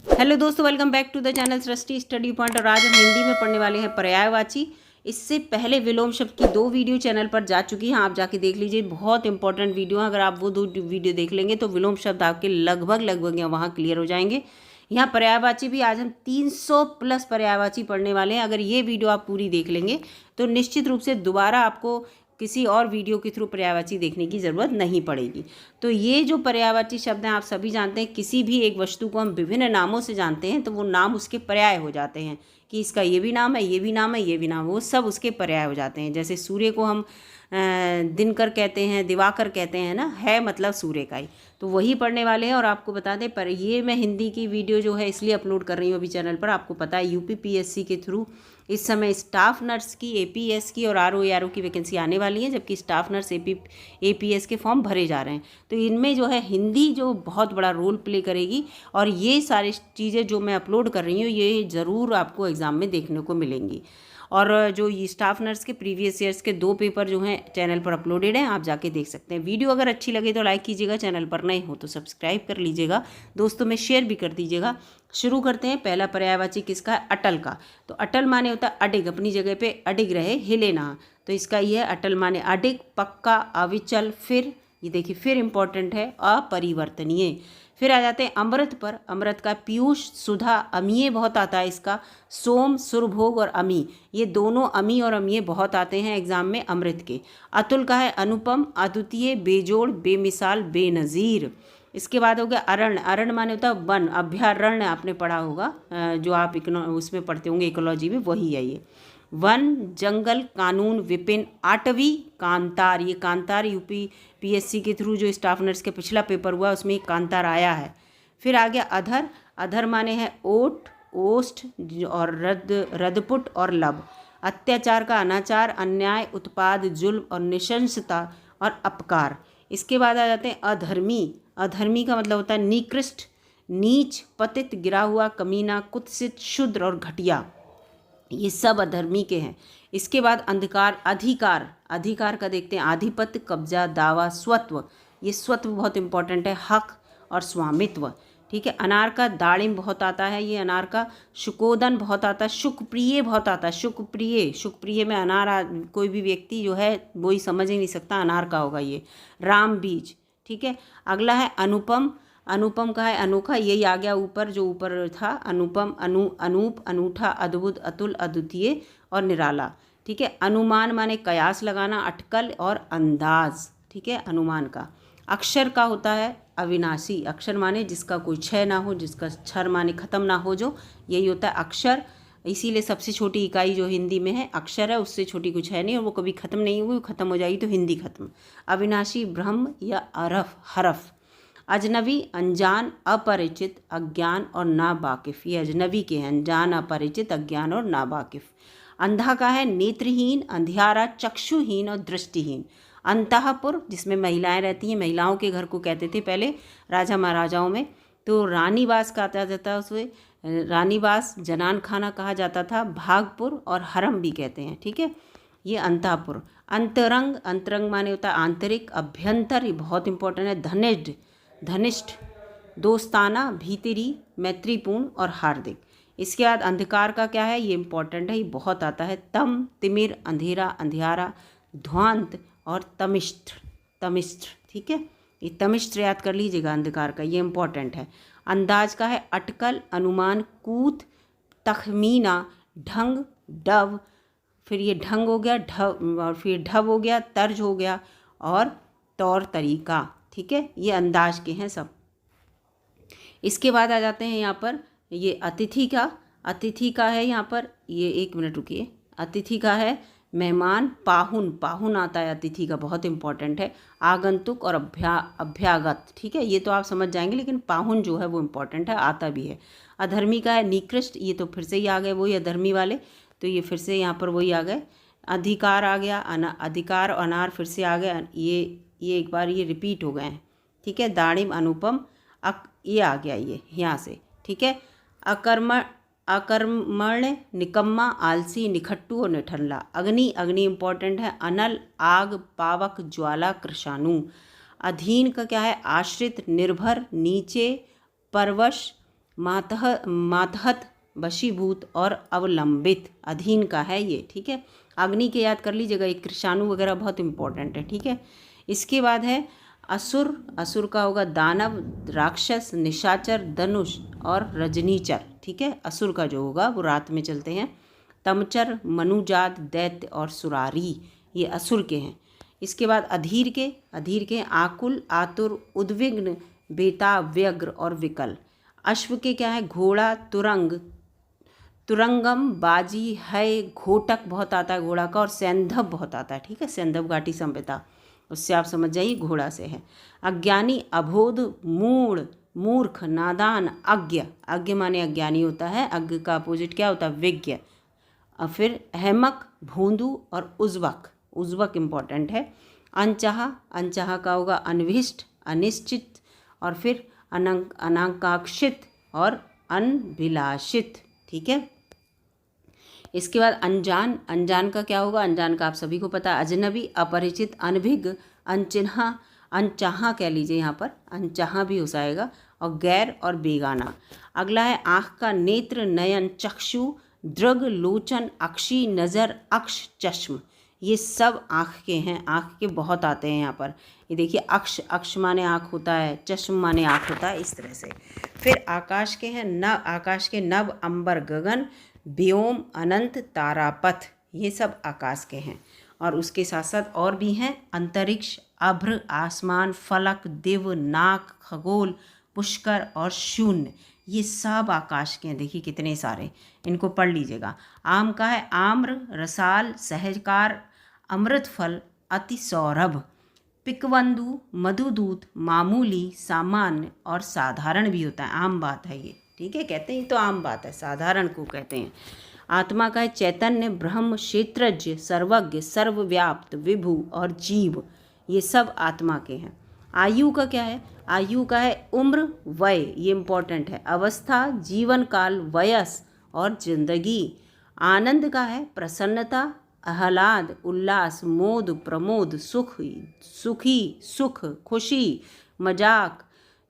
Hello दोस्तों, welcome back to the channel Srishti study point. और आज हम हिंदी में पढ़ने वाले हैं पर्यायवाची। इससे पहले विलोम शब्द की 2 वीडियो चैनल पर जा चुकी हैं, आप जाके देख लीजिए। बहुत इंपॉर्टेंट वीडियो है, अगर आप वो 2 वीडियो देख लेंगे तो विलोम शब्द आपके लगभग यहाँ वहाँ क्लियर हो जाएंगे। यहाँ पर्यायवाची भी आज हम 300 प्लस पर्यायवाची पढ़ने वाले हैं। अगर ये वीडियो आप पूरी देख लेंगे तो निश्चित रूप से दोबारा आपको किसी और वीडियो के थ्रू पर्यायवाची देखने की ज़रूरत नहीं पड़ेगी। तो ये जो पर्यायवाची शब्द हैं आप सभी जानते हैं, किसी भी एक वस्तु को हम विभिन्न नामों से जानते हैं तो वो नाम उसके पर्याय हो जाते हैं कि इसका ये भी नाम है, ये भी नाम है, ये भी नाम, वो सब उसके पर्याय हो जाते हैं। जैसे सूर्य को हम दिनकर कहते हैं, दिवाकर कहते हैं ना, है मतलब सूर्य का ही, तो वही पढ़ने वाले हैं। और आपको बता दें, पर ये मैं हिंदी की वीडियो जो है इसलिए अपलोड कर रही हूँ अभी चैनल पर। आपको पता है यूपीपीएससी के थ्रू इस समय स्टाफ नर्स की, एपीएस की और आरओ की वैकेंसी आने वाली है, जबकि स्टाफ नर्स एपीएस के फॉर्म भरे जा रहे हैं। तो इनमें जो है हिंदी जो बहुत बड़ा रोल प्ले करेगी। और ये सारी चीज़ें जो मैं अपलोड कर रही हूँ ये ज़रूर आपको एग्ज़ाम में देखने को मिलेंगी। और जो ये स्टाफ नर्स के प्रीवियस ईयर्स के 2 पेपर जो हैं चैनल पर अपलोडेड हैं, आप जाके देख सकते हैं। वीडियो अगर अच्छी लगे तो लाइक कीजिएगा, चैनल पर नए हो तो सब्सक्राइब कर लीजिएगा, दोस्तों में शेयर भी कर दीजिएगा। शुरू करते हैं। पहला पर्यायवाची किसका है? अटल का। तो अटल माने होता है अडिग, अपनी जगह पे अडिग रहे, हिले ना। तो इसका ये है अटल माने अडिग, पक्का, अविचल। फिर ये देखिए, फिर इंपॉर्टेंट है अपरिवर्तनीय। फिर आ जाते हैं अमृत पर। अमृत का पीयूष, सुधा, अमीय बहुत आता है इसका। सोम, सुरभोग और अमी, ये दोनों अमी और अमीय बहुत आते हैं एग्जाम में अमृत के। अतुल का है अनुपम, अद्वितीय, बेजोड़, बेमिसाल, बेनज़ीर। इसके बाद हो गया अरण्य। अरण्य माने होता है वन, अभयारण्य आपने पढ़ा होगा, जो आप उसमें पढ़ते होंगे इकोलॉजी में, वही है ये। वन, जंगल, कानून, विपिन। 8वीं कांतार। ये कांतार यूपी पीएससी के थ्रू जो स्टाफ नर्स के पिछला पेपर हुआ उसमें एक कांतार आया है। फिर आ गया अधर। अधर माने है ओट, ओष्ठ और रदपुट और लब। अत्याचार का अनाचार, अन्याय, उत्पाद, जुल्म और निशंसता और अपकार। इसके बाद आ जाते हैं अधर्मी। अधर्मी का मतलब होता है निकृष्ट, नीच, पतित, गिरा हुआ, कमीना, कुत्सित, शूद्र और घटिया, ये सब अधर्मी के हैं। इसके बाद अंधकार। अधिकार। अधिकार का देखते हैं आधिपत्य, कब्जा, दावा, स्वत्व। ये स्वत्व बहुत इंपॉर्टेंट है, हक और स्वामित्व। ठीक है। अनार का दाड़िम बहुत आता है ये अनार का। शुकोदन बहुत आता है, शुकप्रिय बहुत आता है, शुकप्रिय। शुकप्रिय में अनार कोई भी व्यक्ति जो है वो ही समझ ही नहीं सकता अनार का होगा ये। राम बीज। ठीक है। अगला है अनुपम। अनुपम का है अनोखा, यही आ गया ऊपर, जो ऊपर था अनुपम, अनूप, अनूठा, अद्भुत, अतुल, अद्वितीय और निराला। ठीक है। अनुमान माने कयास लगाना, अटकल और अंदाज। ठीक है। अनुमान का। अक्षर का होता है अविनाशी। अक्षर माने जिसका कोई क्षय ना हो, जिसका क्षर माने खत्म ना हो, जो यही होता है अक्षर। इसीलिए सबसे छोटी इकाई जो हिंदी में है अक्षर है, उससे छोटी कुछ है नहीं, और वो कभी खत्म नहीं होगी, खत्म हो जाएगी तो हिंदी खत्म। अविनाशी ब्रह्म या अरफ, हरफ। अजनबी, अनजान, अपरिचित, अज्ञान और नावाकिफ। ये अजनबी के हैं, अनजान, अपरिचित, अज्ञान और नावाकिफ। अंधा का है नेत्रहीन, अंधियारा, चक्षुहीन और दृष्टिहीन। अंतःपुर, जिसमें महिलाएं रहती हैं, महिलाओं के घर को कहते थे पहले राजा महाराजाओं में। तो रानीवास कहा जाता है उसे, रानीवास, जनान खाना कहा जाता था, भागपुर और हरम भी कहते हैं। ठीक है। ये अंतःपुर। अंतरंग। अंतरंग माने होता है आंतरिक, अभ्यंतर, ये बहुत इंपॉर्टेंट है। धनिष्ठ, धनिष्ठ, दोस्ताना, भीतरी, मैत्रीपूर्ण और हार्दिक। इसके बाद अंधकार का क्या है, ये इंपॉर्टेंट है, ये बहुत आता है। तम, तिमिर, अंधेरा, अंधियारा, ध्वांत और तमिष्ठ, तमिष्ठ। ठीक है। ये तमिष्ठ याद कर लीजिएगा अंधकार का, ये इंपॉर्टेंट है। अंदाज का है अटकल, अनुमान, कूत, तखमीना, ढंग, डव। फिर ये ढंग हो गया, ढव, और फिर ढव हो गया, तर्ज हो गया और तौर तरीका। ठीक है। ये अंदाज के हैं सब। इसके बाद आ जाते हैं यहाँ पर ये अतिथि का। अतिथि का है यहाँ पर, ये 1 मिनट रुकिए। अतिथि का है मेहमान, पाहुन। पाहुन आता है अतिथि का, बहुत इंपॉर्टेंट है। आगंतुक और अभ्यागत। ठीक है। ये तो आप समझ जाएंगे, लेकिन पाहुन जो है वो इंपॉर्टेंट है, आता भी है। अधर्मी का है निकृष्ट, ये तो फिर से ही आ गए वही अधर्मी वाले, तो ये फिर से यहाँ पर वही आ गए। अधिकार आ गया, अधिकार, अनार फिर से आ गया, ये एक बार ये रिपीट हो गए हैं। ठीक है। दाड़िम, अनुपम, ये आ गया ये यहाँ से। ठीक है। अकर्मण्य, निकम्मा, आलसी, निखट्टू और निठल्ला। अग्नि। अग्नि इंपॉर्टेंट है। अनल, आग, पावक, ज्वाला, कृषाणु। अधीन का क्या है, आश्रित, निर्भर, नीचे, परवश, मातहत वशीभूत और अवलंबित, अधीन का है ये, ठीक है। अग्नि के याद कर लीजिएगा, ये कृषाणु वगैरह बहुत इंपॉर्टेंट है, ठीक है। इसके बाद है असुर, असुर का होगा दानव, राक्षस, निशाचर, धनुष और रजनीचर, ठीक है। असुर का जो होगा वो रात में चलते हैं। तमचर, मनुजात, दैत्य और सुरारी, ये असुर के हैं। इसके बाद अधीर के आकुल, आतुर, उद्विग्न, बेताब, व्यग्र और विकल। अश्व के क्या है, घोड़ा, तुरंग, तुरंगम, बाजी है, घोटक बहुत आता है घोड़ा का, और सैंधव बहुत आता है, ठीक है। सैंधव घाटी संहिता, उससे आप समझ जाइए घोड़ा से है। अज्ञानी, अबोध, मूढ़, मूर्ख, नादान, अज्ञ, अज्ञ माने अज्ञानी होता है, अज्ञ का अपोजिट क्या होता है, विज्ञ। और फिर अहमक, भोंदू और उज्वक, उज्वक इम्पॉर्टेंट है। अनचाहा, अनचाहा का होगा अनभिष्ट, अनिश्चित, और फिर अनाकांक्षित और अनभिलाषित, ठीक है। इसके बाद अनजान, अनजान का क्या होगा, अनजान का आप सभी को पता है, अजनबी, अपरिचित, अनभिज्ञ, अनचिन्हा, अनचाहा कह लीजिए यहाँ पर, अनचाहा भी हो जाएगा, और गैर और बेगाना। अगला है आँख का, नेत्र, नयन, चक्षु, दृग, लोचन, अक्षी, नज़र, अक्ष, चश्म, ये सब आँख के हैं। आँख के बहुत आते हैं यहाँ पर, ये देखिए अक्ष, अक्ष माने आँख होता है, चश्म माने आँख होता है, इस तरह से। फिर आकाश के हैं आकाश के नभ, अंबर, गगन, व्योम, अनंत, तारापथ, ये सब आकाश के हैं। और उसके साथ साथ और भी हैं, अंतरिक्ष, अभ्र, आसमान, फलक, दिव, नाक, खगोल, पुष्कर और शून्य, ये सब आकाश के हैं। देखिए कितने सारे, इनको पढ़ लीजिएगा। आम का है आम्र, रसाल, सहजकार, अमृत फल, अति सौरभ, पिकवंदु, मधुदूत, मामूली, सामान्य और साधारण भी होता है। आम बात है ये, ठीक है, कहते हैं तो आम बात है, साधारण को कहते हैं। आत्मा का है चैतन्य, ब्रह्म, क्षेत्रज्ञ, सर्वज्ञ, सर्वव्याप्त, विभु और जीव, ये सब आत्मा के हैं। आयु का क्या है, आयु का है उम्र, वय, ये इम्पोर्टेंट है, अवस्था, जीवन काल, वयस और जिंदगी। आनंद का है प्रसन्नता, आह्लाद, उल्लास, मोद, प्रमोद, सुखी, सुख, खुशी, मजाक,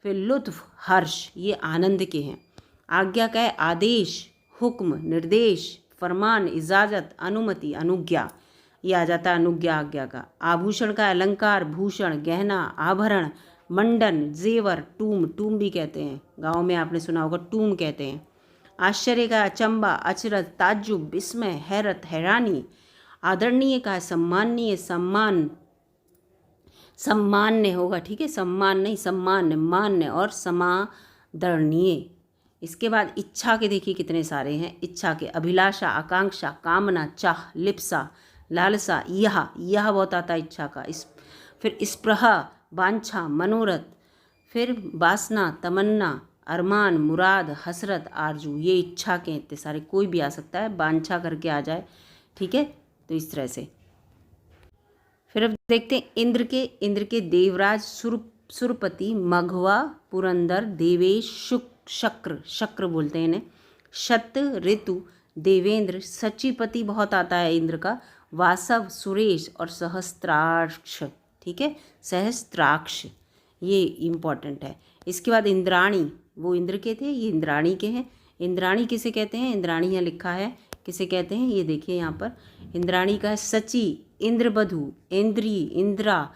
फिर लुत्फ, हर्ष, ये आनंद के हैं। आज्ञा का है आदेश, हुक्म, निर्देश, फरमान, इजाज़त, अनुमति, अनुज्ञा, ये आ जाता है अनुज्ञा आज्ञा का। आभूषण का अलंकार, भूषण, गहना, आभरण, मंडन, जेवर, टूम, टूम भी कहते हैं, गाँव में आपने सुना होगा टूम कहते हैं। आश्चर्य का अचंबा, अचरज, ताज्जुब, विस्मय, हैरत, हैरानी। आदरणीय का सम्माननीय, सम्मान, सम्मान्य होगा, ठीक है, सम्मान नहीं, सम्मान्य, मान्य और समादरणीय। इसके बाद इच्छा के देखिए कितने सारे हैं। इच्छा के अभिलाषा, आकांक्षा, कामना, चाह, लिप्सा, लालसा, यह बहुत आता है इच्छा का। फिर स्पृहा, वांछा, मनोरथ, फिर वासना, तमन्ना, अरमान, मुराद, हसरत, आरजू, ये इच्छा के इतने सारे, कोई भी आ सकता है, वांछा करके आ जाए, ठीक है। तो इस तरह से फिर अब देखते हैं इंद्र के देवराज, सुरपति, मघवा, पुरंदर, देवेश, शक्र, शक्र बोलते हैं इन्हें, शत, ऋतु, देवेंद्र, सचिपति बहुत आता है इंद्र का, वासव, सुरेश और सहस्त्राक्ष, ठीक है, सहस्त्राक्ष, ये इम्पॉर्टेंट है। इसके बाद इंद्राणी, वो इंद्र के थे, ये इंद्राणी के हैं। इंद्राणी किसे कहते हैं, इंद्राणी यहाँ लिखा है किसे कहते हैं, ये देखिए यहाँ पर इंद्राणी का है सची, इंद्रबधु, इंद्री, इंद्रा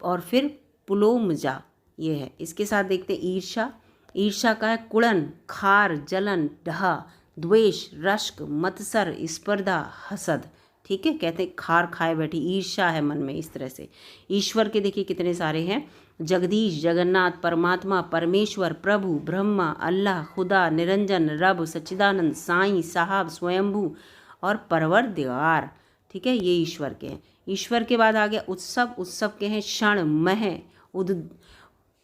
और फिर पुलोमजा, ये है। इसके साथ देखते हैं ईर्षा, ईर्षा का है कुड़न, खार, जलन, डहा, द्वेष, रश्क, मत्सर, स्पर्धा, हसद, ठीक है, कहते हैं खार खाए बैठी, ईर्षा है मन में, इस तरह से। ईश्वर के देखिए कितने सारे हैं, जगदीश, जगन्नाथ, परमात्मा, परमेश्वर, प्रभु, ब्रह्मा, अल्लाह, खुदा, निरंजन, रब, सच्चिदानंद, साईं, साहब, स्वयंभू और परवरदिगार, ठीक है, ये ईश्वर के हैं। ईश्वर के बाद आ गया उत्सव, उत्सव के हैं क्षण, मह,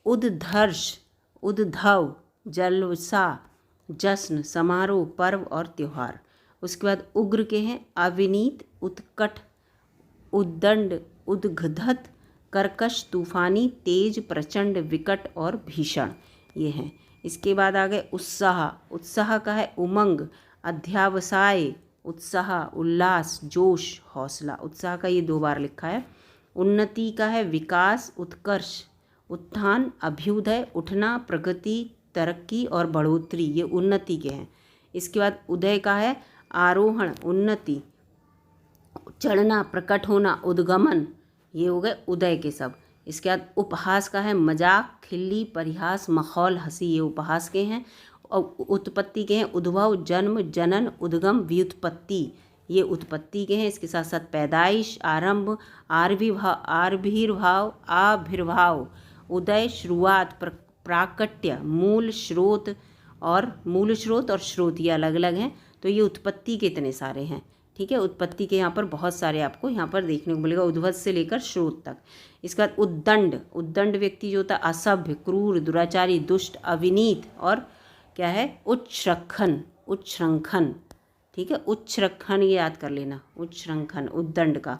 उद्धर्ष, उद्धव, जलसा, जश्न, समारोह, पर्व और त्यौहार। उसके बाद उग्र के हैं अविनीत, उत्कट, उद्दंड, उद्गधत, कर्कश, तूफानी, तेज, प्रचंड, विकट और भीषण, ये हैं। इसके बाद आ गए उत्साह, उत्साह का है उमंग, अध्यावसाय, उत्साह, उल्लास, जोश, हौसला, उत्साह का ये 2 बार लिखा है। उन्नति का है विकास, उत्कर्ष, उत्थान, अभ्युदय, उठना, प्रगति, तरक्की और बढ़ोतरी, ये उन्नति के हैं। इसके बाद उदय का है आरोहण, उन्नति, चढ़ना, प्रकट होना, उद्गमन, ये हो गए उदय के सब। इसके बाद उपहास का है मजाक, खिल्ली, परिहास, मखौल, हंसी, ये उपहास के हैं। और उत्पत्ति के हैं उद्भव, जन्म, जनन, उद्गम, व्युत्पत्ति, ये उत्पत्ति के हैं। इसके साथ साथ पैदाइश, आरंभ, आविर्भाव, आविर्भाव, उदय, शुरुआत, प्राकट्य, मूल स्रोत और स्रोत, ये अलग अलग हैं। तो ये उत्पत्ति के इतने सारे हैं, ठीक है। उत्पत्ति के यहाँ पर बहुत सारे आपको यहाँ पर देखने को मिलेगा, उद्भव से लेकर स्रोत तक। इसके बाद उद्दंड, उद्दंड व्यक्ति जो होता है असभ्य, क्रूर, दुराचारी, दुष्ट, अविनीत और क्या है उच्छृंखन, उच्छृंखन, ठीक है। उच्छृंखन ये याद कर लेना, उच्छृंखन उद्दंड का।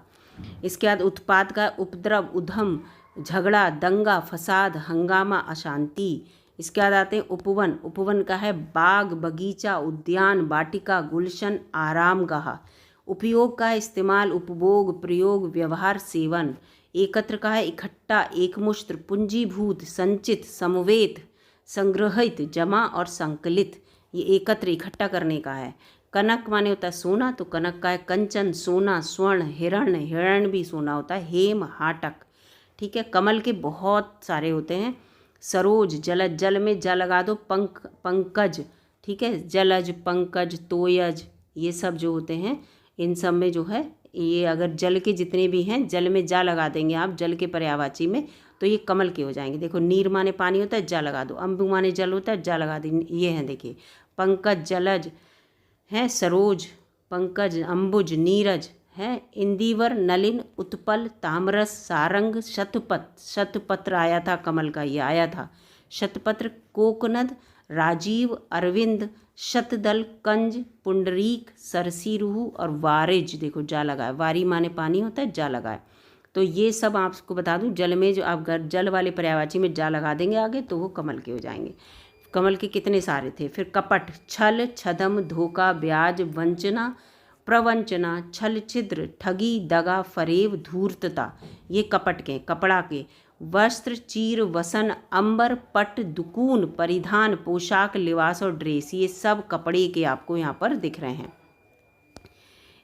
इसके बाद उत्पाद का उपद्रव, उधम, झगड़ा, दंगा, फसाद, हंगामा, अशांति। इसके बाद आते हैं उपवन, उपवन का है बाग, बगीचा, उद्यान, वाटिका, गुलशन, आरामगाह। उपयोग का है इस्तेमाल, उपभोग, प्रयोग, व्यवहार, सेवन। एकत्र का है इकट्ठा, एकमुश्त, पूंजीभूत, संचित, समवेत, संग्रहित, जमा और संकलित, ये एकत्र इकट्ठा करने का है। कनक माने होता है सोना, तो कनक का है कंचन, सोना, स्वर्ण, हिरण, हिरण भी सोना होता है, हेम, हाटक, ठीक है। कमल के बहुत सारे होते हैं। सरोज, जलज, जल में जल लगा दो, पंकज, ठीक है, जलज, पंकज, तोयज, ये सब जो होते हैं इन सब में जो है ये अगर जल के जितने भी हैं जल में जा लगा देंगे आप, जल के पर्यायवाची में, तो ये कमल के हो जाएंगे। देखो नीर माने पानी होता है, जा लगा दो, अम्बु माने जल होता है, जा लगा दी, ये हैं देखिए पंकज, जलज है, सरोज, पंकज, अम्बुज, नीरज है, इंदिवर, नलिन, उत्पल, तामरस, सारंग, शतपत्र आया था कमल का, ये आया था शतपत्र, कोकनद, राजीव, अरविंद, शतदल, कंज, पुंडरीक, सरसीरुह और वारिज, देखो जा लगा है, वारी माने पानी होता है, जा लगा है। तो ये सब आपको बता दूं, जल में जो आप जल वाले पर्यायवाची में जा लगा देंगे आगे तो वो कमल के हो जाएंगे। कमल के कितने सारे थे। फिर कपट, छल, छदम, धोखा, ब्याज, वंचना, प्रवंचना, छल, छिद्र, ठगी, दगा, फरेब, धूर्तता, ये कपट के, कपड़ा के। वस्त्र, चीर, वसन, अंबर, पट, दुकून, परिधान, पोशाक, लिबास और ड्रेस, ये सब कपड़े के आपको यहाँ पर दिख रहे हैं।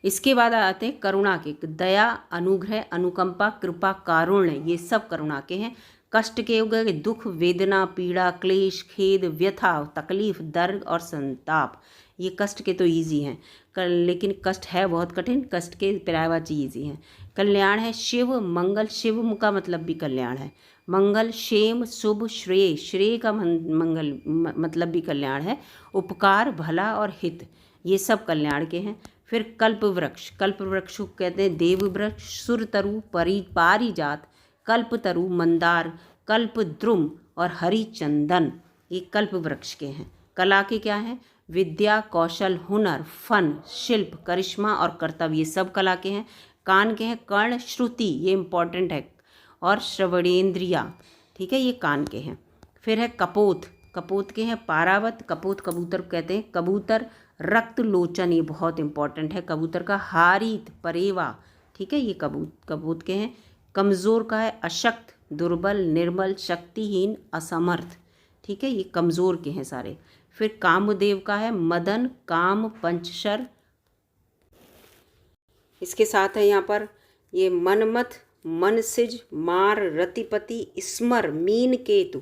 इसके बाद आते हैं करुणा के, दया, अनुग्रह, अनुकंपा, कृपा, कारुण्य, ये सब करुणा के हैं। कष्ट के हो गए दुख, वेदना, पीड़ा, क्लेश, खेद, व्यथा, तकलीफ, दर्द और संताप, ये कष्ट के तो ईजी हैं, लेकिन कष्ट है बहुत कठिन, कष्ट के पर्यायवाची ईजी हैं। कल्याण है शिव, मंगल, शिव का मतलब भी कल्याण है, मंगल, क्षेम, शुभ, श्रेय, श्रेय का मंगल मतलब भी कल्याण है। उपकार, भला और हित, ये सब कल्याण के हैं। फिर कल्प वृक्ष, कल्प वृक्ष को कहते हैं देव वृक्ष, सुरतरु, पारिजात, कल्पतरु, मंदार, कल्पद्रुम और हरिचंदन, ये कल्प वृक्ष के हैं। कला के क्या हैं, विद्या, कौशल, हुनर, फन, शिल्प, करिश्मा और कर्तव्य, ये सब कला के हैं। कान के हैं कर्ण, श्रुति, ये इम्पॉर्टेंट है, और श्रवणेन्द्रिया, ठीक है, ये कान के हैं। फिर है कपोत, कपोत के हैं पारावत, कपोत कबूतर को कहते हैं, कबूतर, रक्त लोचन, ये बहुत इंपॉर्टेंट है कबूतर का, हारित, परेवा, ठीक है, ये कबूत के हैं। कमज़ोर का है अशक्त, दुर्बल, निर्बल, शक्तिहीन, असमर्थ, ठीक है, ये कमज़ोर के हैं सारे। फिर कामदेव का है मदन, काम, पंचशर, इसके साथ है यहाँ पर ये मनमथ, मनसिज, मार, रतिपति, स्मर, मीन केतु,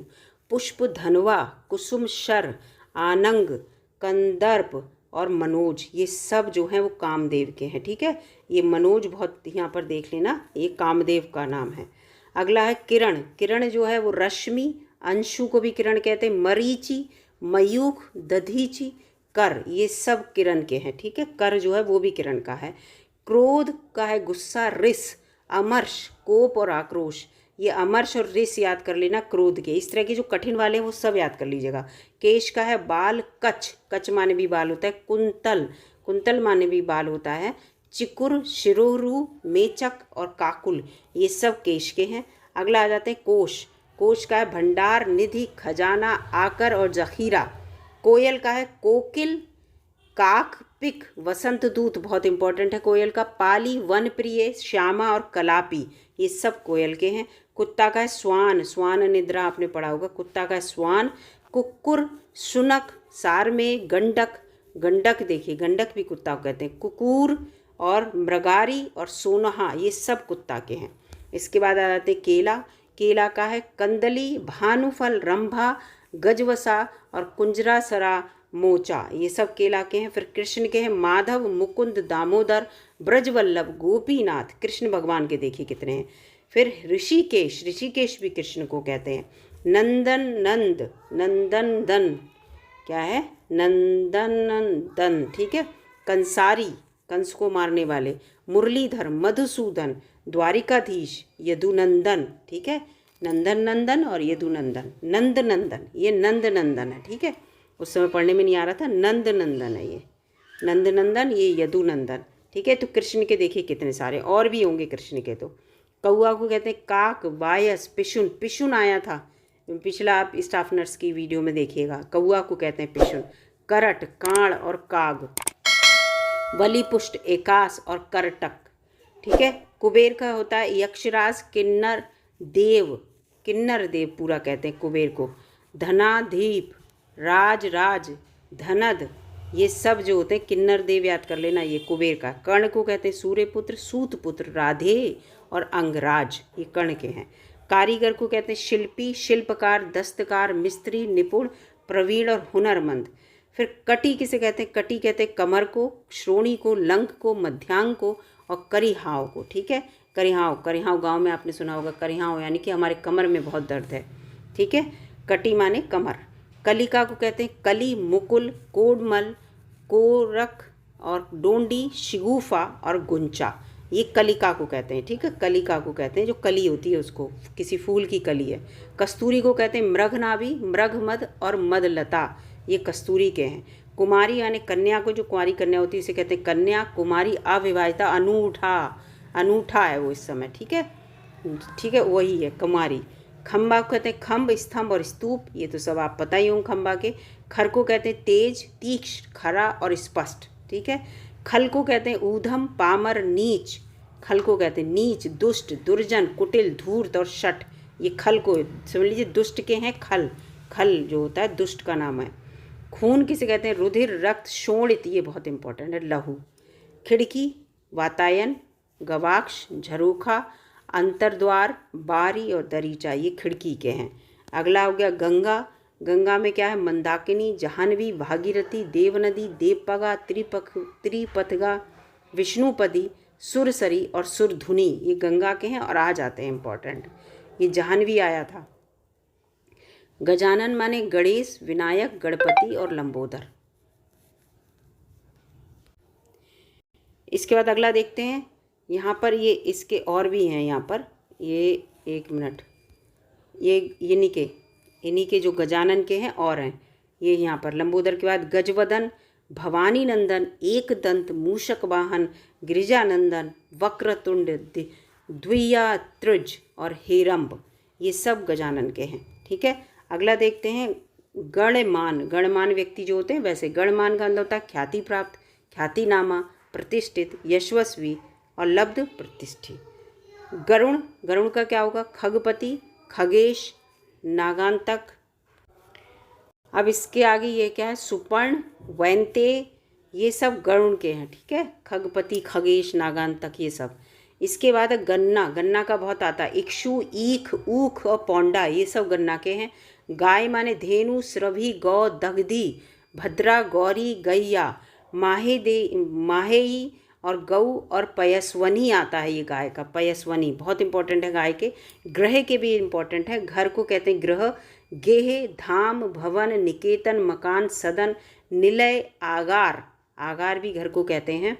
पुष्प, धनवा, कुसुम, शर, आनंग, कंदर्प और मनोज, ये सब जो हैं वो कामदेव के हैं, ठीक है। ये मनोज बहुत यहाँ पर देख लेना, ये कामदेव का नाम है। अगला है किरण, किरण जो है वो रश्मि, अंशु को भी किरण कहते हैं, मरीचि, मयूख, दधीचि, कर, ये सब किरण के हैं, ठीक है। कर जो है वो भी किरण का है। क्रोध का है गुस्सा, रिस, अमर्ष, कोप और आक्रोश, ये अमर्ष और रिस याद कर लेना क्रोध के। इस तरह के जो कठिन वाले हैं वो सब याद कर लीजिएगा। केश का है बाल, कच, कच माने भी बाल होता है, कुंतल, कुंतल माने भी बाल होता है, चिकुर, शिरोरु, मेचक और काकुल, ये सब केश के हैं। अगला आ जाते हैं कोश, कोश का है भंडार, निधि, खजाना, आकर और जखीरा। कोयल का है कोकिल, काक, पिक, वसंत दूत, बहुत इंपॉर्टेंट है कोयल का, पाली, वन प्रिय, श्यामा और कलापी, ये सब कोयल के हैं। कुत्ता का है स्वान, स्वान निद्रा आपने पढ़ा होगा, कुत्ता का है स्वान। कुक्कुर, शुनक, सारमेय, गंडक, गंडक देखिए गंडक भी कुत्ता को कहते हैं, कुकूर और मृगारी और सोनहा ये सब कुत्ता के हैं। इसके बाद आ जाते हैं केला, केला का है कंदली, भानुफल, रंभा, गजवसा और कुंजरासरा, मोचा, ये सब केला के हैं। फिर कृष्ण के हैं माधव, मुकुंद, दामोदर, ब्रजवल्लभ, गोपीनाथ, कृष्ण भगवान के देखिए कितने हैं। फिर ऋषिकेश, ऋषिकेश भी कृष्ण को कहते हैं। नंदन, नंद, नंदन दन, क्या है नंदनंदन, ठीक है। कंसारी, कंस को मारने वाले। मुरलीधर, मधुसूदन, द्वारिकाधीश, यदुनंदन, ठीक है। नंदन नंदन और यदुनंदन, नंद नंदन, ये नंद नंदन है, ठीक है। उस समय पढ़ने में नहीं आ रहा था, नंद नंदन है ये, नंद नंदन, ये यदुनंदन, ठीक है। तो कृष्ण के देखिए कितने सारे और भी होंगे कृष्ण के। तो कौआ को कहते हैं काक, वायस, पिशुन, पिशुन आया था पिछला, आप स्टाफ नर्स की वीडियो में देखिएगा, कौआ को कहते हैं पिशुन। करट, कांड और काग, बलिपुष्ट, एकास और करटक, ठीक है। कुबेर का होता है यक्षराज, किन्नर देव, किन्नर देव पूरा कहते हैं कुबेर को। धनाधीप, राज राज, धनद, ये सब जो होते हैं किन्नर देव याद कर लेना, ये कुबेर का। कर्ण को कहते हैं सूर्यपुत्र, सूतपुत्र, राधे और अंगराज, ये कर्ण के हैं। कारीगर को कहते हैं शिल्पी, शिल्पकार, दस्तकार, मिस्त्री, निपुण, प्रवीण और हुनरमंद। फिर कटी किसे कहते हैं, कटी कहते हैं कमर को, श्रोणी को, लंक को, मध्यांग को और करिहाव को, ठीक है। करिहाव, करिहाव गांव में आपने सुना होगा, करिहाव यानी कि हमारे कमर में बहुत दर्द है, ठीक है। कटी माने कमर। कलिका को कहते हैं कली, मुकुल, कोडमल, कोरक और डोंडी, शिगुफा और गुंचा, ये कलिका को कहते हैं, ठीक है। कलिका को कहते हैं जो कली होती है उसको, किसी फूल की कली है। कस्तूरी को कहते हैं मृगनाभि, मृगमद और मदलता, ये कस्तूरी के हैं। कुमारी यानी कन्या को, जो कुंवारी कन्या होती है इसे कहते हैं कन्या। कुमारी, अविवाहिता, अनूठा, अनूठा है वो इस समय, ठीक है, ठीक है, वही है कुमारी। खम्बा को कहते हैं खम्ब, स्तंभ और स्तूप, ये तो सब आप पता ही होंगे खम्बा के। खर को कहते हैं तेज, तीक्ष्ण, खरा और स्पष्ट, ठीक है। खल को कहते हैं ऊधम, पामर, नीच, खल को कहते हैं नीच, दुष्ट, दुर्जन, कुटिल, धूर्त और शठ, ये खल को समझ लीजिए दुष्ट के हैं खल, खल जो होता है दुष्ट का नाम है। खून किसे कहते हैं रुधिर, रक्त, शोणित, ये बहुत इंपॉर्टेंट है, लहू। खिड़की, वातायन, गवाक्ष, झरोखा, अंतरद्वार, बारी और दरीचा, ये खिड़की के हैं। अगला हो गया गंगा, गंगा में क्या है मंदाकिनी, जाह्नवी, भागीरथी, देवनदी, देवपगा, त्रिपथगा, विष्णुपदी, सुरसरी और सुरधुनी, ये गंगा के हैं। और आ जाते हैं इंपॉर्टेंट, ये जाह्नवी आया था। गजानन माने गणेश, विनायक, गणपति और लंबोदर। इसके बाद अगला देखते हैं, यहाँ पर ये इसके और भी हैं, यहाँ पर ये एक मिनट, ये इन्हीं के जो गजानन के हैं और हैं ये यहाँ पर। लंबोदर के बाद गजवदन, भवानी नंदन, एक दंत, मूषक वाहन, गिरिजानंदन, वक्रतुंड, द्वियात्रुज और हेरम्ब, ये सब गजानन के हैं, ठीक है। अगला देखते हैं गणमान, गणमान व्यक्ति जो होते हैं वैसे गणमान का अंदर होता है ख्याति प्राप्त, ख्यातिनामा, प्रतिष्ठित, यशस्वी और लब्ध, प्रतिष्ठित। गरुण, गरुण का क्या होगा खगपति, खगेश, नागांतक। अब इसके आगे ये क्या है सुपर्ण, वैंते, ये सब गरुण के हैं, ठीक है। खगपति, खगेश, नागांतक ये सब। इसके बाद गन्ना, गन्ना का बहुत आता है, इक्षु, ईख, ऊख और पौंडा, ये सब गन्ना के हैं। गाय माने धेनु, स्रभी, गौ, दग्धी, भद्रा, गौरी, गैया, माहेई और गऊ और पयस्वनी आता है ये गाय का, पयस्वनी बहुत इंपॉर्टेंट है गाय के। ग्रह के भी इंपॉर्टेंट है, घर को कहते हैं गृह, गेह, धाम, भवन, निकेतन, मकान, सदन, निलय, आगार, आगार भी घर को कहते हैं,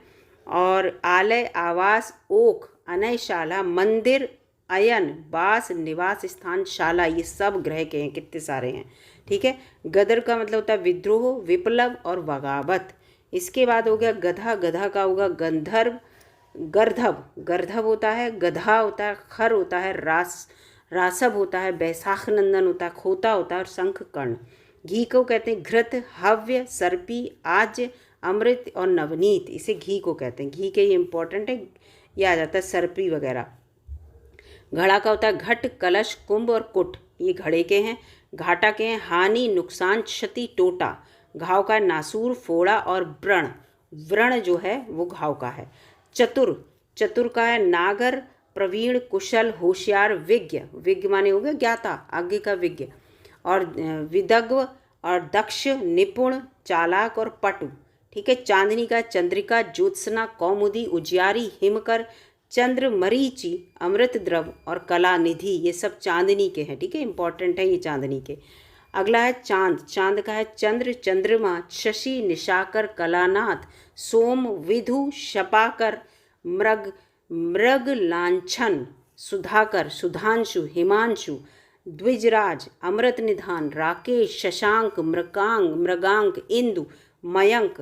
और आलय, आवास, ओक, अनयशाला, मंदिर, अयन, बास, निवास स्थान, शाला, ये सब ग्रह के हैं, कितने सारे हैं, ठीक है। गदर का मतलब होता है विद्रोह, विप्लव और बगावत। इसके बाद हो गया गधा, गधा का होगा गंधर्व, गर्धव, गर्धव होता है, गधा होता है, खर होता है, रासव होता है, बैसाख नंदन होता है, खोता होता है और शंख कर्ण। घी को कहते हैं घृत, हव्य, सर्पी, आज्य, अमृत और नवनीत, इसे घी को कहते हैं, घी के ये इंपॉर्टेंट है, ये आ जाता है सर्पी वगैरह। घड़ा का होता है घट, कलश, कुंभ और कुट, ये घड़े के हैं। घाटा के हैं हानि, नुकसान, क्षति, टोटा। घाव का है नासूर, फोड़ा और व्रण। व्रण जो है वो घाव का है। चतुर, चतुर का है नागर, प्रवीण, कुशल, होशियार, विज्ञ। विज्ञ माने हो गया ज्ञाता, आगे का विज्ञ। और विदग्ध और दक्ष, निपुण, चालाक और पटु। ठीक है। चांदनी का चंद्रिका, ज्योत्सना, कौमुदी, उजियारी, हिमकर, चंद्र, मरीचि, अमृत द्रव और कला निधि। ये सब चांदनी के हैं। ठीक है, इंपॉर्टेंट है ये चांदनी के। अगला है चांद। चांद का है चंद्र, चंद्रमा, शशि, निशाकर, कलानाथ, सोम, विधु, शपाकर, मृग, मृग लांछन, सुधाकर, सुधांशु, हिमांशु, द्विजराज, अमृत निधान, राकेश, शशांक, मृगांक, मृगांक, इंदु, मयंक,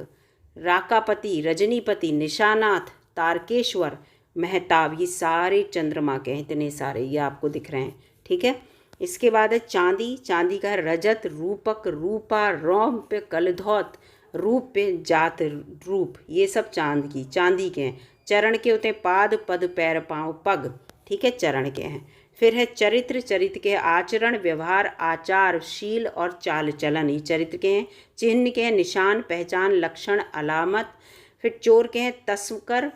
राकापति, रजनीपति, निशानाथ, तारकेश्वर, मेहताब। ये सारे चंद्रमा के हैं, इतने सारे ये आपको दिख रहे हैं। ठीक है। इसके बाद है चांदी। चांदी का है रजत, रूपक, रूपा, रौप्य, कलधौत, रूप्य, जात, रूप। ये सब चांदी के हैं। चरण के होते हैं पाद, पद, पैर, पाँव, पग। ठीक है, चरण के हैं। फिर है चरित्र। चरित्र के आचरण, व्यवहार, आचार, शील और चाल चलन। ये चरित्र के हैं। चिन्ह के हैं निशान, पहचान, लक्षण, अलामत। फिर चोर के हैं तस्कर,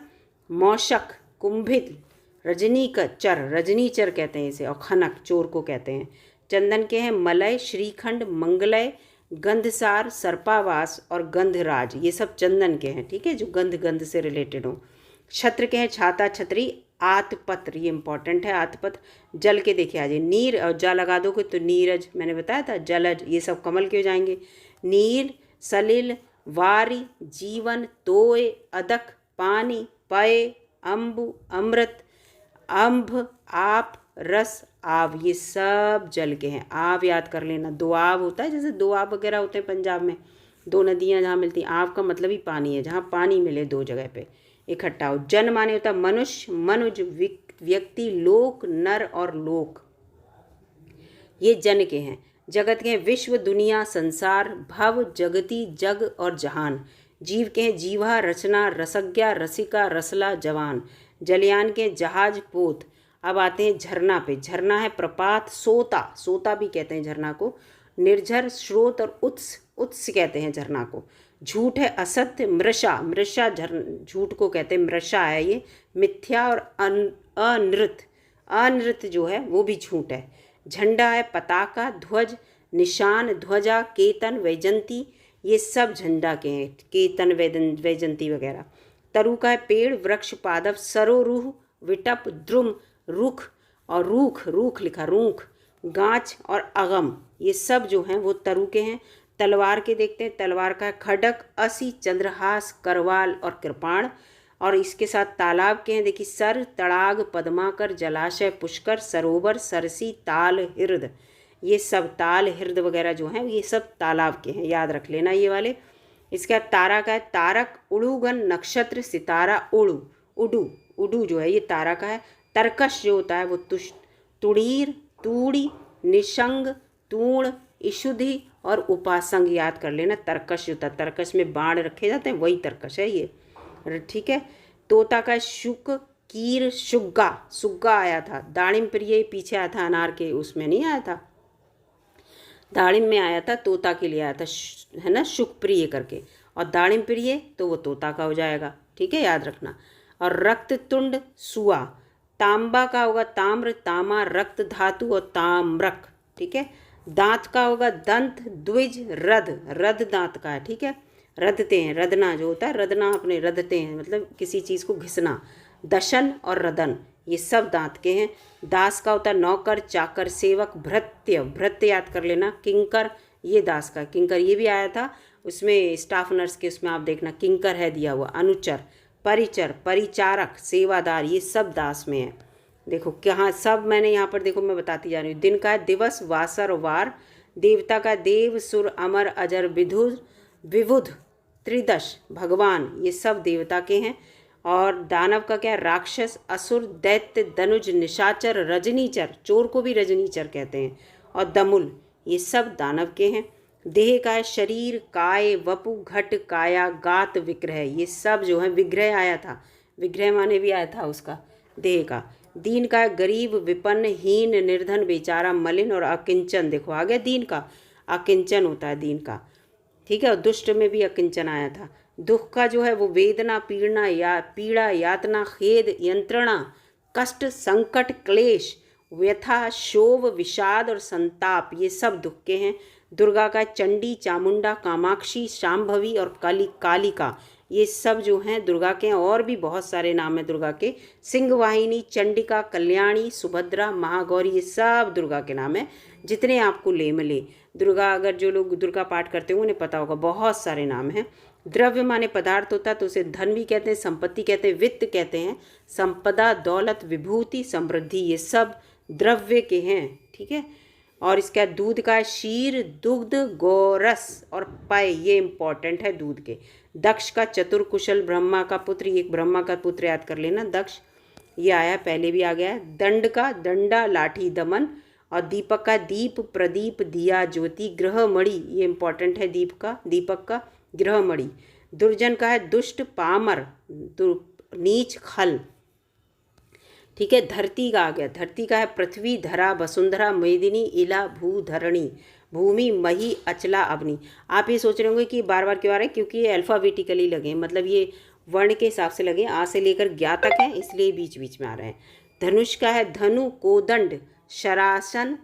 मौशक, कुंभित, रजनीचर, रजनीचर कहते हैं इसे, और खनक चोर को कहते हैं। चंदन के हैं मलय, श्रीखंड, मंगलय, गंधसार, सर्पावास और गंधराज। ये सब चंदन के हैं। ठीक है, जो गंध से रिलेटेड हो। छत्र के हैं छाता, छतरी, आतपत्र। ये इंपॉर्टेंट है आतपत्र। जल के देखिए आज नीर और जा लगा दोगे तो नीरज, मैंने बताया था जलज, ये सब कमल के हो जाएंगे। नील, सलिल, वारी, जीवन, तोय, अदक, पानी, पय, अम्बु, अमृत, अम्भ, आप, रस, आव। ये सब जल के हैं। आव याद कर लेना, दो आव होता है, जैसे दो आव वगैरह होते हैं पंजाब में, दो नदियाँ जहाँ मिलती हैं। आव का मतलब ही पानी है, जहाँ पानी मिले दो जगह पे इकट्ठा हो। जन माने होता है मनुष्य, मनुज, व्यक्ति, लोक, नर और लोक। ये जन के हैं। जगत के हैं विश्व, दुनिया, संसार, भव, जगती, जग और जहान। जीव के हैं जीवा, रचना, रसज्ञा, रसिका, रसला, जवान। जलयान के जहाज, पोत। अब आते हैं झरना पे। झरना है प्रपात, सोता, सोता भी कहते हैं झरना को। निर्झर, स्रोत और उत्स, उत्स कहते हैं झरना को। झूठ है असत्य, मृषा, मृषा झूठ को कहते हैं, मृषा है ये। मिथ्या और अनृत, अनृत जो है वो भी झूठ है। झंडा है पताका, ध्वज, निशान, ध्वजा, केतन, वैजंती। ये सब झंडा के हैं, केतन, वैजंती वगैरह। तरु का है पेड़, वृक्ष, पादप, सरोरुह, विटप, द्रुम, रुख और रूख, रूख लिखा, रूख, गांच और अगम। ये सब जो हैं वो तरु के हैं। तलवार के देखते हैं। तलवार का है खड्ग, असी, चंद्रहास, करवाल और कृपाण। और इसके साथ तालाब के हैं, देखिए सर, तड़ाग, पद्माकर, जलाशय, पुष्कर, सरोवर, सरसी, ताल, हिर्द। ये सब ताल, हिर्द वगैरह जो हैं ये सब तालाब के हैं, याद रख लेना ये वाले। इसका तारा का है तारक, उड़ूगन, नक्षत्र, सितारा, उड़ू, उडू, उडू जो है ये तारा का है। तरकश जो होता है वो तुड़ीर, तूड़ी, निशंग, तूण, इशुधि और उपासंग, याद कर लेना। तरकश होता है, तरकश में बाण रखे जाते हैं, वही तरकश है ये। ठीक है। तोता का शुक, कीर, शुग्गा, सुग्गा आया था। दाड़िम प्रिय पीछे आया था, अनार के उसमें नहीं आया था, दाड़िम में आया था, तोता के लिए आया था, है ना, शुक प्रिय करके। और दाड़िम प्रिय तो वो तोता का हो जाएगा। ठीक है, याद रखना। और रक्त तुंड, सुआ। तांबा का होगा ताम्र, तामा, रक्त धातु और ताम्रक। ठीक है। दांत का होगा दंत, द्विज, रद, रद दांत का है। ठीक है। रदते हैं, रदना जो होता है, रदना अपने रदते हैं मतलब किसी चीज़ को घिसना। दशन और रदन ये सब दांत के हैं। दास का होता है नौकर, चाकर, सेवक, भृत्य, भृत्य याद कर लेना। किंकर ये दास का, किंकर ये भी आया था उसमें, स्टाफ नर्स के उसमें आप देखना किंकर है दिया हुआ। अनुचर, परिचर, परिचारक, सेवादार, ये सब दास में है। देखो क्या सब मैंने यहाँ पर देखो मैं बताती जा रही हूँ। दिन का है दिवस, वासर, वार। देवता का देव, सुर, अमर, अजर, विधुर, विबुध, त्रिदश, भगवान, ये सब देवता के हैं। और दानव का क्या है, राक्षस, असुर, दैत्य, दनुज, निशाचर, रजनीचर, चोर को भी रजनीचर कहते हैं, और दमुल, ये सब दानव के हैं। देह का है शरीर, काय, वपु, घट, काया, गात, विग्रह, ये सब जो है, विग्रह आया था, विग्रह माने भी आया था उसका, देह का। दीन का है गरीब, विपन्न, हीन, निर्धन, बेचारा, मलिन और अकिंचन। देखो आ गया दीन का, अकिंचन होता है दीन का, ठीक है। और दुष्ट में भी अकिंचन आया था। दुख का जो है वो वेदना, पीड़ा, यातना, खेद, यंत्रणा, कष्ट, संकट, क्लेश, व्यथा, शोभ, विषाद और संताप, ये सब दुख के हैं। दुर्गा का चंडी, चामुंडा, कामाक्षी, शांभवी और कालिका, ये सब जो हैं दुर्गा के हैं। और भी बहुत सारे नाम हैं दुर्गा के, सिंहवाहिनी, चंडिका, कल्याणी, सुभद्रा, महागौरी, ये सब दुर्गा के नाम हैं। जितने आपको ले मिले दुर्गा, अगर जो लोग दुर्गा पाठ करते हैं उन्हें पता होगा, बहुत सारे नाम हैं। द्रव्य माने पदार्थ होता है, तो उसे धन भी कहते हैं, संपत्ति कहते हैं, वित्त कहते हैं, संपदा, दौलत, विभूति, समृद्धि, ये सब द्रव्य के हैं, ठीक है। और इसका दूध का क्षीर, दुग्ध, गोरस और पय, ये इंपॉर्टेंट है दूध के। दक्ष का चतुर, कुशल, ब्रह्मा का पुत्र, एक ब्रह्मा का पुत्र याद कर लेना दक्ष, ये आया पहले भी आ गया है। दंड का डंडा, लाठी, दमन। और दीपक का दीप, प्रदीप, दिया, ज्योति, ग्रहमणि, ये इंपॉर्टेंट है दीपक का ग्रहमणि। दुर्जन का है दुष्ट, पामर, नीच, खल, ठीक है। धरती का आ गया, धरती का है पृथ्वी, धरा, वसुंधरा, मेदिनी, इला, भू, धरणी, भूमि, मही, अचला, अग्नि। आप ये सोच रहे होंगे कि बार बार क्यों आ रहे हैं, क्योंकि ये अल्फ़ाबेटिकली लगे हैं, मतलब ये वर्ण के हिसाब से लगे, आ से लेकर ज्ञा तक हैं, इसलिए बीच बीच में आ रहे हैं। धनुष का है धनु, कोदंड, शरासन,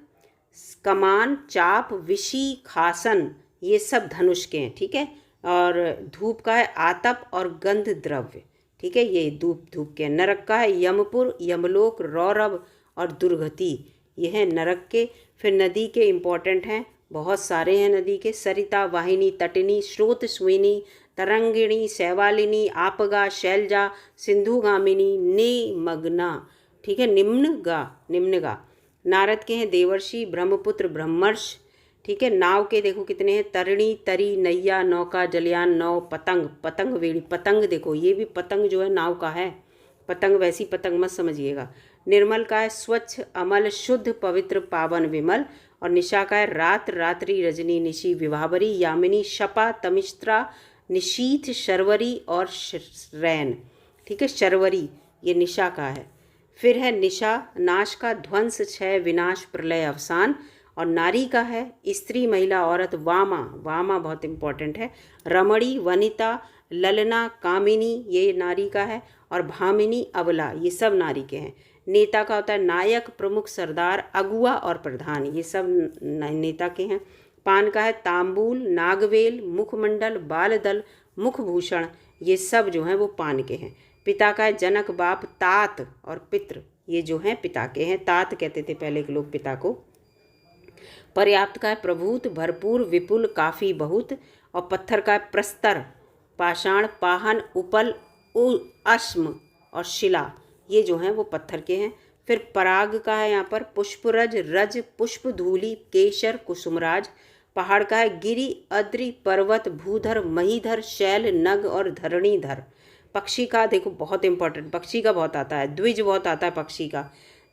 कमान, चाप, विशी, खासन, ये सब धनुष के हैं, ठीक है। और धूप का है आतप और गंध द्रव्य, ठीक है, ये धूप के। नरक का है यमपुर, यमलोक, रौरव और दुर्गति, ये हैं नरक के। फिर नदी के इम्पोर्टेंट हैं, बहुत सारे हैं नदी के, सरिता, वाहिनी, तटिनी, स्रोत, स्विनी, तरंगिणी, शैवालिनी, आपगा, शैलजा, सिंधुगामिनी, निमग्ना, ठीक है, निम्नगा। नारद के हैं देवर्षि, ब्रह्मपुत्र, ब्रह्मर्ष, ठीक है। नाव के देखो कितने हैं, तरिणी, तरी, नैया, नौका, जलयान, नौ, पतंग, पतंग वेड़ी, पतंग देखो ये भी पतंग जो है नाव का है, पतंग वैसी पतंग मत समझिएगा। निर्मल का है स्वच्छ, अमल, शुद्ध, पवित्र, पावन, विमल। और निशा का है रात, रात्रि, रजनी, निशि, विभावरी, यामिनी, शपा, तमिश्रा, निशीथ, शर्वरी और रैन, ठीक है, शर्वरी, ये निशा का है। फिर है निशा, नाश का, ध्वंस, क्षय, विनाश, प्रलय, अवसान। और नारी का है स्त्री, महिला, औरत, वामा बहुत इंपॉर्टेंट है। रमणी, वनिता, ललना, कामिनी, ये नारी का है। और भामिनी, अबला, ये सब नारी के हैं। नेता का होता है नायक, प्रमुख, सरदार, अगुआ और प्रधान, ये सब नेता के हैं। पान का है तांबूल, नागवेल, मुखमंडल, बालदल, मुखभूषण, ये सब जो हैं वो पान के हैं। पिता का है जनक, बाप, तात और पितृ, ये जो हैं पिता के हैं, तात कहते थे पहले के लोग पिता को। पर्याप्त का है प्रभूत, भरपूर, विपुल, काफ़ी, बहुत। और पत्थर का है प्रस्तर, पाषाण, पाहन, उपल, अश्म और शिला, ये जो हैं वो पत्थर के हैं। फिर पराग का है यहाँ पर पुष्परज, रज, पुष्प, धूली, केशर, कुसुमराज। पहाड़ का है गिरि, अद्रि, पर्वत, भूधर, महीधर, शैल, नग और धरणीधर। पक्षी का देखो बहुत इंपॉर्टेंट, पक्षी का बहुत आता है, द्विज बहुत आता है पक्षी का,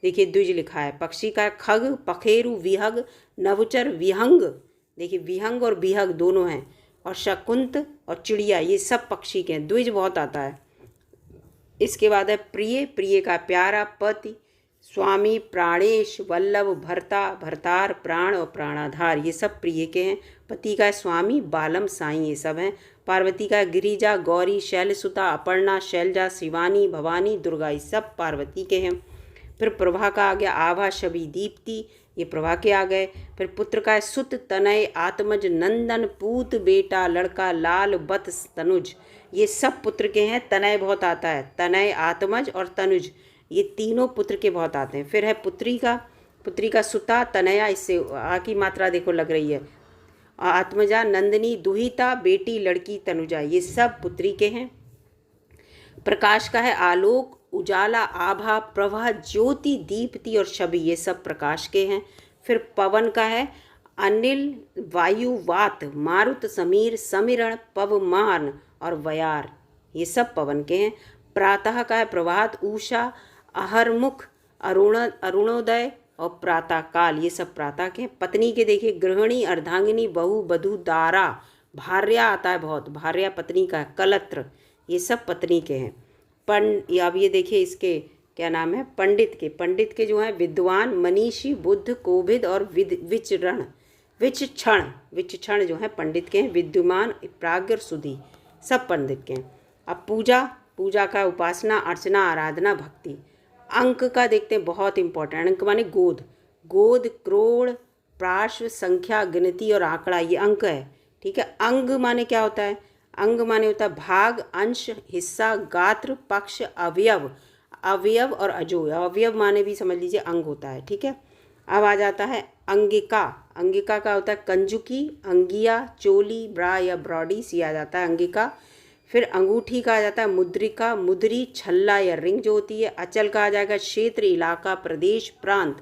देखिए द्विज लिखा है। पक्षी का है खग, पखेरु, विहग, नवचर, विहंग, देखिए विहंग और विहग दोनों हैं। और शकुंत और चिड़िया, ये सब पक्षी के हैं, द्विज बहुत आता है। इसके बाद है प्रिय, प्रिय का प्यारा, पति, स्वामी, प्राणेश, वल्लभ, भर्ता, भरतार, प्राण और प्राणाधार, ये सब प्रिय के हैं। पति का है स्वामी, बालम, साईं, ये सब हैं। पार्वती का है गिरिजा, गौरी, शैलसुता, अपर्णा, शैलजा, शिवानी, भवानी, दुर्गा, ये सब पार्वती के हैं। फिर प्रभा का आ गया आभा, छवि, दीप्ति, ये प्रभा के आ गए। फिर पुत्र का है सुत, तनय, आत्मज, नंदन, पूत, बेटा, लड़का, लाल, बत, तनुज, ये सब पुत्र के हैं। तनय बहुत आता है, तनय, आत्मज और तनुज, ये तीनों पुत्र के बहुत आते हैं। फिर है पुत्री का सुता, तनया, इससे आ की मात्रा देखो लग रही है, आत्मजा, नंदिनी, दुहिता, बेटी, लड़की, तनुजा, ये सब पुत्री के हैं। प्रकाश का है आलोक, उजाला, आभा, प्रभा, ज्योति, दीप्ति और छवि, ये सब प्रकाश के हैं। फिर पवन का है अनिल, वायु, वात, मारुत, समीर, समीरण, पवमान और वयार, ये सब पवन के हैं। प्रातः का है प्रभात, उषा, अहरमुख, अरुणोदय और प्रातः काल, ये सब प्रातः के हैं। पत्नी के देखिए गृहिणी, अर्धांगिनी, बहू, बधू, दारा, भार्या आता है बहुत, भार्या पत्नी का है। कलत्र, ये सब पत्नी के हैं। अब ये देखिए इसके क्या नाम है, पंडित के जो है विद्वान, मनीषी, बुद्ध, कोविद और विचक्षण जो है पंडित के हैं, विद्यमान, प्राज्ञ और सुधी सब पंडित के हैं। अब पूजा का उपासना, अर्चना, आराधना, भक्ति। अंक का देखते हैं, बहुत इंपॉर्टेंट। अंक माने गोद, करोड़, पार्श्व, संख्या, गिनती और आंकड़ा, ये अंक है। ठीक है। अंग माने क्या होता है, अंग माने होता है भाग, अंश, हिस्सा, गात्र, पक्ष, अवयव और अजोय। अवयव माने भी समझ लीजिए अंग होता है। ठीक है। अब आ जाता है अंगिका का होता है कंजुकी, अंगिया, चोली, ब्रा या ब्रॉडी, सी आ जाता है अंगिका। फिर अंगूठी का आ जाता है मुद्रिका, मुद्री, छल्ला या रिंग जो होती है। अचल का आ जाएगा क्षेत्र, इलाका, प्रदेश, प्रांत।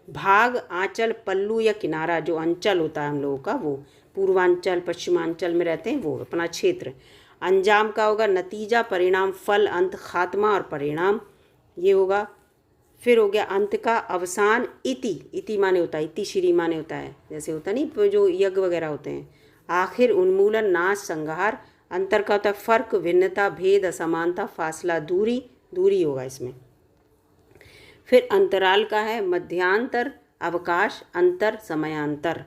भाग, आंचल, पल्लू या किनारा, जो अंचल होता है हम लोगों का, वो पूर्वांचल, पश्चिमांचल में रहते हैं, वो अपना क्षेत्र। अंजाम का होगा नतीजा, परिणाम, फल, अंत, खात्मा और परिणाम, ये होगा। फिर हो गया अंत का अवसान, इति माने होता है, इति श्री माने होता है, जैसे होता नहीं जो यज्ञ वगैरह होते हैं। आखिर, उन्मूलन, नाश, संहार। अंतर का होता है फर्क, भिन्नता, भेद, असमानता, फासला, दूरी होगा इसमें। फिर अंतराल का है मध्यांतर, अवकाश, अंतर, समयांतर।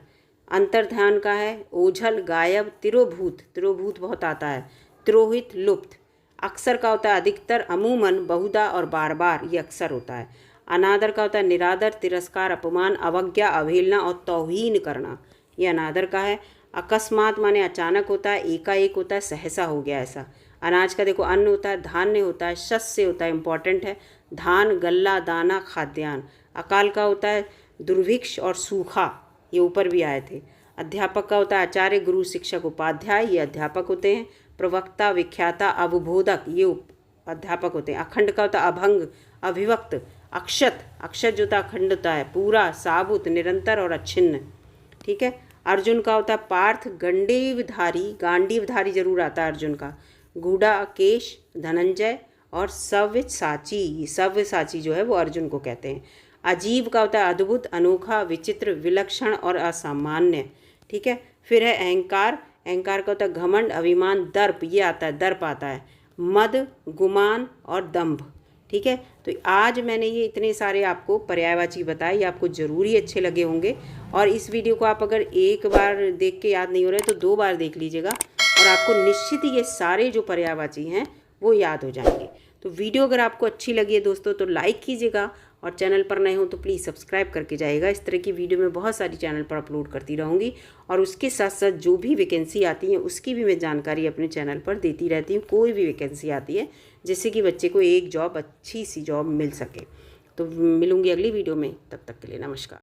अंतर ध्यान का है ओझल, गायब, तिरोभूत बहुत आता है, तिरोहित, लुप्त। अक्सर का होता है अधिकतर, अमूमन, बहुधा और बार बार, ये अक्सर होता है। अनादर का होता है निरादर, तिरस्कार, अपमान, अवज्ञा, अवहेलना और तौहीन करना, ये अनादर का है। अकस्मात माने अचानक होता है, एकाएक होता है, सहसा हो गया ऐसा। अनाज का देखो अन्न होता है, धान्य होता है, शस्य होता है, इंपॉर्टेंट है, धान, गल्ला, दाना, खाद्यान्न। अकाल का होता है दुर्भिक्ष और सूखा, ये ऊपर भी आए थे। अध्यापक का होता है आचार्य, गुरु, शिक्षक, उपाध्याय, ये अध्यापक होते हैं। प्रवक्ता, विख्याता, अवबोधक, ये अध्यापक होते हैं। अखंड का होता है अभंग, अभिव्यक्त। अक्षत जो होता है अखंड होता है, पूरा, साबुत, निरंतर और अच्छिन्न। ठीक है। अर्जुन का होता है पार्थ, गांडीवधारी जरूर आता है अर्जुन का। गूढ़ा, केश, धनंजय और सव्यसाची जो है वो अर्जुन को कहते हैं। अजीब का होता है अद्भुत, अनोखा, विचित्र, विलक्षण और असामान्य। ठीक है। फिर है अहंकार का होता है घमंड, अभिमान, दर्प, ये आता है, दर्प आता है, मद, गुमान और दंभ। ठीक है। तो आज मैंने ये इतने सारे आपको पर्यायवाची बताए, ये आपको ज़रूरी अच्छे लगे होंगे। और इस वीडियो को आप अगर एक बार देख के याद नहीं हो रहे तो 2 बार देख लीजिएगा और आपको निश्चित ही ये सारे जो पर्यायवाची हैं वो याद हो जाएंगे। तो वीडियो अगर आपको अच्छी लगी है दोस्तों तो लाइक कीजिएगा, और चैनल पर नए हो तो प्लीज़ सब्सक्राइब करके जाइएगा। इस तरह की वीडियो मैं बहुत सारी चैनल पर अपलोड करती रहूँगी, और उसके साथ साथ जो भी वैकेंसी आती है उसकी भी मैं जानकारी अपने चैनल पर देती रहती हूँ। कोई भी वैकेंसी आती है जिससे कि बच्चे को एक जॉब, अच्छी सी जॉब मिल सके। तो मिलूँगी अगली वीडियो में, तब तक के लिए नमस्कार।